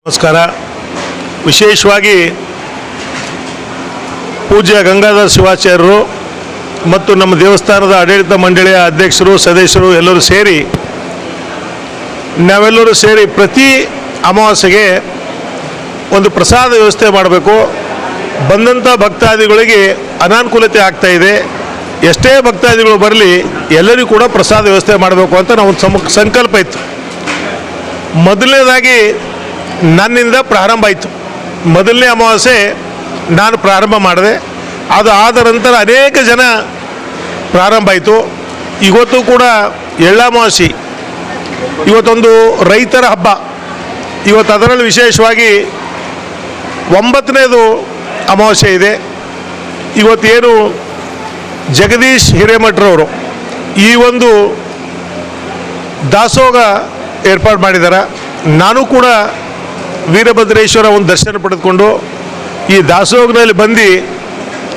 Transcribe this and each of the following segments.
ನಮಸ್ಕಾರ. ವಿಶೇಷವಾಗಿ ಪೂಜ್ಯ ಗಂಗಾಧರ ಶಿವಾಚಾರ್ಯರು ಮತ್ತು ನಮ್ಮ ದೇವಸ್ಥಾನದ ಆಡಳಿತ ಮಂಡಳಿಯ ಅಧ್ಯಕ್ಷರು ಸದಸ್ಯರು ಎಲ್ಲರೂ ಸೇರಿ ನಾವೆಲ್ಲರೂ ಸೇರಿ ಪ್ರತಿ ಅಮಾವಾಸ್ಯೆಗೆ ಒಂದು ಪ್ರಸಾದ ವ್ಯವಸ್ಥೆ ಮಾಡಬೇಕು. ಬಂದಂಥ ಭಕ್ತಾದಿಗಳಿಗೆ ಅನಾನುಕೂಲತೆ ಆಗ್ತಾಯಿದೆ. ಎಷ್ಟೇ ಭಕ್ತಾದಿಗಳು ಬರಲಿ ಎಲ್ಲರಿಗೂ ಕೂಡ ಪ್ರಸಾದ ವ್ಯವಸ್ಥೆ ಮಾಡಬೇಕು ಅಂತ ನಾವು ಸಂಕಲ್ಪ ಇತ್ತು. ಮೊದಲನೇದಾಗಿ ನನ್ನಿಂದ ಪ್ರಾರಂಭ ಆಯಿತು. ಮೊದಲನೇ ಅಮಾವಾಸ್ಯೆ ನಾನು ಪ್ರಾರಂಭ ಮಾಡಿದೆ. ಅದು ಆದ ನಂತರ ಅನೇಕ ಜನ ಪ್ರಾರಂಭ ಆಯಿತು. ಇವತ್ತು ಕೂಡ ಎಳ್ಳಮಾವಾಸ್ಯೆ, ಇವತ್ತೊಂದು ರೈತರ ಹಬ್ಬ. ಇವತ್ತು ಅದರಲ್ಲಿ ವಿಶೇಷವಾಗಿ 9ನೇದು ಅಮಾವಾಸ್ಯೆ ಇದೆ. ಇವತ್ತೇನು ಜಗದೀಶ್ ಹಿರೇಮಠರವರು ಈ ಒಂದು ದಾಸೋಗ ಏರ್ಪಾಡು ಮಾಡಿದ್ದಾರೆ. ನಾನು ಕೂಡ ವೀರಭದ್ರೇಶ್ವರ ಒಂದು ದರ್ಶನ ಪಡೆದುಕೊಂಡು ಈ ದಾಸೋಗನಲ್ಲಿ ಬಂದು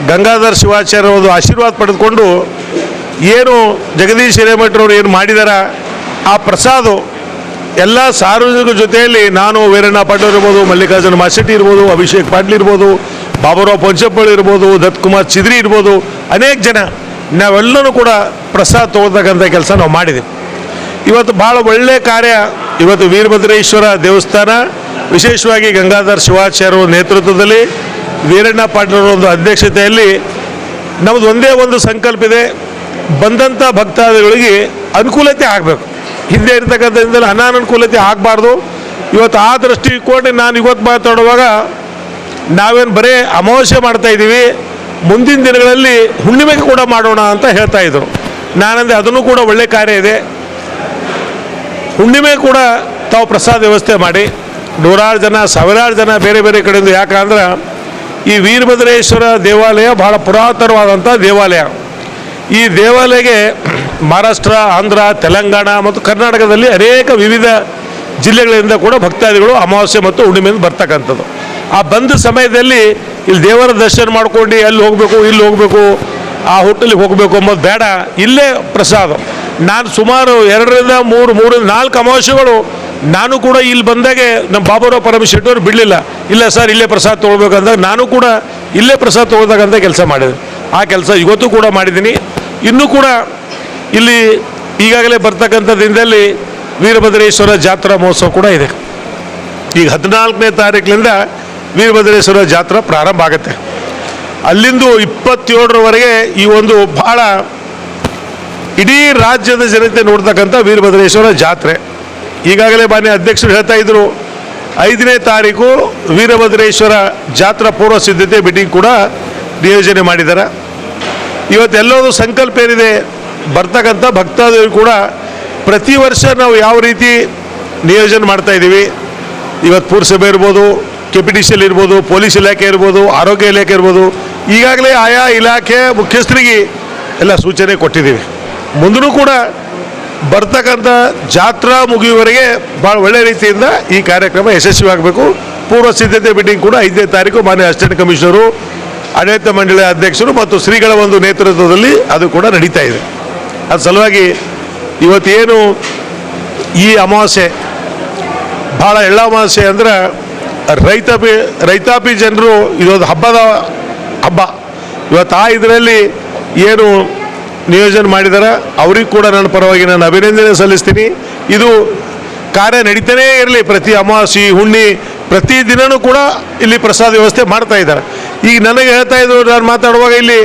ಗಂಗಾಧರ ಶಿವಾಚಾರ್ಯ ಒಂದು ಆಶೀರ್ವಾದ ಪಡೆದುಕೊಂಡು ಏನು ಜಗದೀಶ್ ಹಿರೇಮಠರವರು ಏನು ಮಾಡಿದಾರ ಆ ಪ್ರಸಾದ ಎಲ್ಲ ಸಾರ್ವಜನಿಕರ ಜೊತೆಯಲ್ಲಿ ನಾನು ವೀರಣ್ಣ ಪಾಟೀಲ್ ಇರ್ಬೋದು, ಮಲ್ಲಿಕಾರ್ಜುನ ಮಾಸೆಟ್ಟಿ ಇರ್ಬೋದು, ಅಭಿಷೇಕ್ ಪಾಟೀಲ್ ಇರ್ಬೋದು, ಬಾಬುರಾವ್ ಪಂಚಪ್ಪಳ್ಳಿ ಇರ್ಬೋದು, ದತ್ಕುಮಾರ್ ಚಿದ್ರಿ ಇರ್ಬೋದು, ಅನೇಕ ಜನ ನಾವೆಲ್ಲರೂ ಕೂಡ ಪ್ರಸಾದ ತೊಗೊಳ್ತಕ್ಕಂಥ ಕೆಲಸ ನಾವು ಮಾಡಿದ್ದೀವಿ. ಇವತ್ತು ಭಾಳ ಒಳ್ಳೆಯ ಕಾರ್ಯ. ಇವತ್ತು ವೀರಭದ್ರೇಶ್ವರ ದೇವಸ್ಥಾನ ವಿಶೇಷವಾಗಿ ಗಂಗಾಧರ ಶಿವಾಚಾರ್ಯರ ನೇತೃತ್ವದಲ್ಲಿ ವೀರಣ್ಣ ಪಾಟೀಲರ ಒಂದು ಅಧ್ಯಕ್ಷತೆಯಲ್ಲಿ ನಮ್ಮದು ಒಂದೇ ಒಂದು ಸಂಕಲ್ಪ ಇದೆ. ಬಂದಂಥ ಭಕ್ತಾದಿಗಳಿಗೆ ಅನುಕೂಲತೆ ಆಗಬೇಕು. ಹಿಂದೆ ಇರ್ತಕ್ಕಂಥದ್ರಿಂದ ಅನಾನುಕೂಲತೆ ಆಗಬಾರ್ದು. ಇವತ್ತು ಆ ದೃಷ್ಟಿ ಇಟ್ಕೊಂಡು ನಾನು ಇವತ್ತು ಮಾತಾಡುವಾಗ ನಾವೇನು ಬರೀ ಅಮಾವಾಸ್ಯೆ ಮಾಡ್ತಾಯಿದ್ದೀವಿ, ಮುಂದಿನ ದಿನಗಳಲ್ಲಿ ಹುಣ್ಣಿಮೆಗೆ ಕೂಡ ಮಾಡೋಣ ಅಂತ ಹೇಳ್ತಾಯಿದ್ರು. ನಾನಂದರೆ ಅದನ್ನು ಕೂಡ ಒಳ್ಳೆಯ ಕಾರ್ಯ ಇದೆ. ಹುಣ್ಣಿಮೆ ಕೂಡ ತಾವು ಪ್ರಸಾದ ವ್ಯವಸ್ಥೆ ಮಾಡಿ ನೂರಾರು ಜನ ಸಾವಿರಾರು ಜನ ಬೇರೆ ಬೇರೆ ಕಡೆಯಿಂದ, ಯಾಕಂದ್ರೆ ಈ ವೀರಭದ್ರೇಶ್ವರ ದೇವಾಲಯ ಬಹಳ ಪುರಾತನವಾದಂಥ ದೇವಾಲಯ. ಈ ದೇವಾಲಯಕ್ಕೆ ಮಹಾರಾಷ್ಟ್ರ, ಆಂಧ್ರ, ತೆಲಂಗಾಣ ಮತ್ತು ಕರ್ನಾಟಕದಲ್ಲಿ ಅನೇಕ ವಿವಿಧ ಜಿಲ್ಲೆಗಳಿಂದ ಕೂಡ ಭಕ್ತಾದಿಗಳು ಅಮಾವಾಸ್ಯೆ ಮತ್ತು ಹುಣ್ಣಿಮೆಯಿಂದ ಬರ್ತಕ್ಕಂಥದ್ದು. ಆ ಬಂದ ಸಮಯದಲ್ಲಿ ಇಲ್ಲಿ ದೇವರ ದರ್ಶನ ಮಾಡ್ಕೊಂಡು ಅಲ್ಲಿ ಹೋಗಬೇಕು, ಇಲ್ಲಿ ಹೋಗಬೇಕು, ಆ ಹೋಟೆಲಿಗೆ ಹೋಗಬೇಕು ಅಂಬೋದು ಬೇಡ. ಇಲ್ಲೇ ಪ್ರಸಾದ. ನಾನು ಸುಮಾರು 2ರಿಂದ 3, 4 ಅಮಾವಾಸ್ಯೆಗಳು ನಾನು ಕೂಡ ಇಲ್ಲಿ ಬಂದಾಗೆ ನಮ್ಮ ಬಾಬುರಾವ್ ಪರಮಶೆಟ್ಟಿಯವರು ಬಿಡಲಿಲ್ಲ. ಇಲ್ಲ ಸರ್ ಇಲ್ಲೇ ಪ್ರಸಾದ ತೊಗೊಳ್ಬೇಕಂದಾಗ ನಾನು ಕೂಡ ಇಲ್ಲೇ ಪ್ರಸಾದ ತೊಗೊಳ್ತಕ್ಕಂಥ ಕೆಲಸ ಮಾಡಿದೆ. ಆ ಕೆಲಸ ಇವತ್ತು ಕೂಡ ಮಾಡಿದ್ದೀನಿ. ಇನ್ನೂ ಕೂಡ ಇಲ್ಲಿ ಈಗಾಗಲೇ ಬರ್ತಕ್ಕಂಥ ದಿನದಲ್ಲಿ ವೀರಭದ್ರೇಶ್ವರ ಜಾತ್ರಾ ಮಹೋತ್ಸವ ಕೂಡ ಇದೆ. ಈಗ 14ನೇ ತಾರೀಕಿನಿಂದ ವೀರಭದ್ರೇಶ್ವರ ಜಾತ್ರಾ ಪ್ರಾರಂಭ ಆಗುತ್ತೆ. ಅಲ್ಲಿಂದು 27ರವರೆಗೆ ಈ ಒಂದು ಭಾಳ ಇಡೀ ರಾಜ್ಯದ ಜನತೆ ನೋಡ್ತಕ್ಕಂಥ ವೀರಭದ್ರೇಶ್ವರ ಜಾತ್ರೆ. ಈಗಾಗಲೇ ಮಾನ್ಯ ಅಧ್ಯಕ್ಷರು ಹೇಳ್ತಾ ಇದ್ರು 5ನೇ ತಾರೀಕು ವೀರಭದ್ರೇಶ್ವರ ಜಾತ್ರಾ ಪೂರ್ವ ಸಿದ್ಧತೆ ಮೀಟಿಂಗ್ ಕೂಡ ನಿಯೋಜನೆ ಮಾಡಿದ್ದಾರೆ. ಇವತ್ತೆಲ್ಲೋದು ಸಂಕಲ್ಪ ಏನಿದೆ, ಬರ್ತಕ್ಕಂಥ ಭಕ್ತಾದಿಗಳು ಕೂಡ ಪ್ರತಿ ವರ್ಷ ನಾವು ಯಾವ ರೀತಿ ನಿಯೋಜನೆ ಮಾಡ್ತಾಯಿದ್ದೀವಿ. ಇವತ್ತು ಪುರಸಭೆ ಇರ್ಬೋದು, ಕೆಪಿಟಿಸಿಎಲ್ ಇರ್ಬೋದು, ಪೊಲೀಸ್ ಇಲಾಖೆ ಇರ್ಬೋದು, ಆರೋಗ್ಯ ಇಲಾಖೆ ಇರ್ಬೋದು, ಈಗಾಗಲೇ ಆಯಾ ಇಲಾಖೆ ಮುಖ್ಯಸ್ಥರಿಗೆ ಎಲ್ಲ ಸೂಚನೆ ಕೊಟ್ಟಿದ್ದೀವಿ. ಮುಂದೂ ಕೂಡ ಬರ್ತಕ್ಕಂಥ ಜಾತ್ರಾ ಮುಗಿಯುವವರೆಗೆ ಭಾಳ ಒಳ್ಳೆಯ ರೀತಿಯಿಂದ ಈ ಕಾರ್ಯಕ್ರಮ ಯಶಸ್ವಿಯಾಗಬೇಕು. ಪೂರ್ವ ಸಿದ್ಧತೆ ಮೀಟಿಂಗ್ ಕೂಡ 5ನೇ ತಾರೀಕು ಮಾನ್ಯ ಅಸಿಸ್ಟೆಂಟ್ ಕಮಿಷನರು, ಆಡಳಿತ ಮಂಡಳಿಯ ಅಧ್ಯಕ್ಷರು ಮತ್ತು ಶ್ರೀಗಳ ಒಂದು ನೇತೃತ್ವದಲ್ಲಿ ಅದು ಕೂಡ ನಡೀತಾ ಇದೆ. ಅದು ಸಲುವಾಗಿ ಇವತ್ತೇನು ಈ ಅಮಾವಾಸ್ಯೆ ಭಾಳ ಎಳ್ಳಮಾವಾಸ್ಯೆ ಅಂದ್ರೆ ರೈತಾಪಿ ಜನರು ಇದೊಂದು ಹಬ್ಬ. ಇವತ್ತು ಆ ಇದರಲ್ಲಿ ಏನು ನಿಯೋಜನೆ ಮಾಡಿದಾರೆ ಅವ್ರಿಗೆ ಕೂಡ ನನ್ನ ಪರವಾಗಿ ನಾನು ಅಭಿನಂದನೆ ಸಲ್ಲಿಸ್ತೀನಿ. ಇದು ಕಾರ್ಯ ನಡೀತಾನೇ ಇರಲಿ. ಪ್ರತಿ ಅಮಾವಾಸ್ಯೆ ಹುಣ್ಣಿ ಪ್ರತಿ ದಿನವೂ ಕೂಡ ಇಲ್ಲಿ ಪ್ರಸಾದ ವ್ಯವಸ್ಥೆ ಮಾಡ್ತಾ ಇದ್ದಾರೆ. ಈಗ ನನಗೆ ಹೇಳ್ತಾ ಇದ್ರು, ನಾನು ಮಾತಾಡುವಾಗ ಇಲ್ಲಿ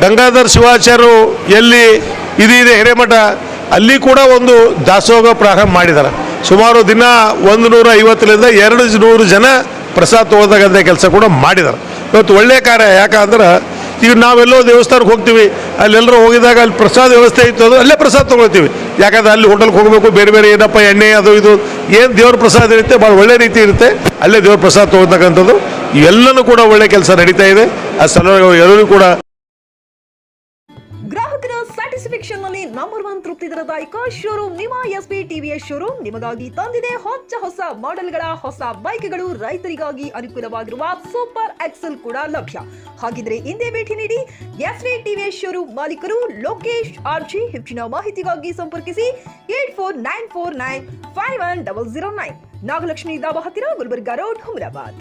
ಗಂಗಾಧರ ಶಿವಾಚಾರ್ಯರು ಎಲ್ಲಿ ಇದೆ ಹಿರೇಮಠ, ಅಲ್ಲಿ ಕೂಡ ಒಂದು ದಾಸೋಹ ಪ್ರಾರಂಭ ಮಾಡಿದ್ದಾರೆ. ಸುಮಾರು ದಿನ 150ರಿಂದ 200 ಜನ ಪ್ರಸಾದ ತೊಗೊಳ್ತಕ್ಕಂಥ ಕೆಲಸ ಕೂಡ ಮಾಡಿದ್ದಾರೆ. ಇವತ್ತು ಒಳ್ಳೆಯ ಕಾರ್ಯ. ಯಾಕಂದ್ರೆ ಈಗ ನಾವೆಲ್ಲೋ ದೇವಸ್ಥಾನಕ್ಕೆ ಹೋಗ್ತೀವಿ, ಅಲ್ಲೆಲ್ಲರೂ ಹೋಗಿದಾಗ ಅಲ್ಲಿ ಪ್ರಸಾದ ವ್ಯವಸ್ಥೆ ಇತ್ತು, ಅದು ಅಲ್ಲೇ ಪ್ರಸಾದ ತೊಗೊಳ್ತೀವಿ. ಯಾಕಂದ್ರೆ ಅಲ್ಲಿ ಹೋಟೆಲ್ಗೆ ಹೋಗಬೇಕು, ಬೇರೆ ಬೇರೆ ಏನಪ್ಪ ಎಣ್ಣೆ ಅದು ಇದು ಏನು ದೇವ್ರ ಪ್ರಸಾದ ಇರುತ್ತೆ, ಭಾಳ ಒಳ್ಳೆ ರೀತಿ ಇರುತ್ತೆ, ಅಲ್ಲೇ ದೇವ್ರ ಪ್ರಸಾದ ತೊಗೊಳ್ತಕ್ಕಂಥದ್ದು ಎಲ್ಲನೂ ಕೂಡ ಒಳ್ಳೆ ಕೆಲಸ ನಡೀತಾ ಇದೆ. ಆ ಸಲುವಾಗಿ ಎಲ್ಲರೂ ಕೂಡ ಗ್ರಾಹಕರ ಸ್ಪೆಸಿಫಿಕೇಶನ್ ನಲ್ಲಿ ನಂಬರ್ 1 ತೃಪ್ತಿ ದರದಾಯಕ ಶೋರೂಮ್ ನಿಮ್ಮ ಎಸ್ಪಿ ಟಿವಿಎಸ್ ಶೋರೂಮ್ ನಿಮಗಾಗಿ ತಂದಿದೆ ಹೊಸ ಮಾಡೆಲ್ಗಳ ಹೊಸ ಬೈಕ್ಗಳು. ರೈತರಿಗಾಗಿ ಅನುಕೂಲವಾಗಿರುವ ಸೂಪರ್ ಎಕ್ಸೆಲ್ ಕೂಡ ಲಭ್ಯ. ಹಾಗಿದ್ರೆ ಹಿಂದೆ ಭೇಟಿ ನೀಡಿ ಎಸ್ಪಿ ಟಿವಿಎಸ್ ಶೋರೂಮ್ ಮಾಲೀಕರು ಲೋಕೇಶ್ ಆರ್ಜಿ. ಹೆಚ್ಚಿನ ಮಾಹಿತಿಗಾಗಿ ಸಂಪರ್ಕಿಸಿ 8494951009. ನಾಗಲಕ್ಷ್ಮಿ ದಾಬಾ ಹತ್ತಿರ, ಗುಲ್ಬರ್ಗಾ ರೋಡ್, ಹುಮರಾಬಾದ್.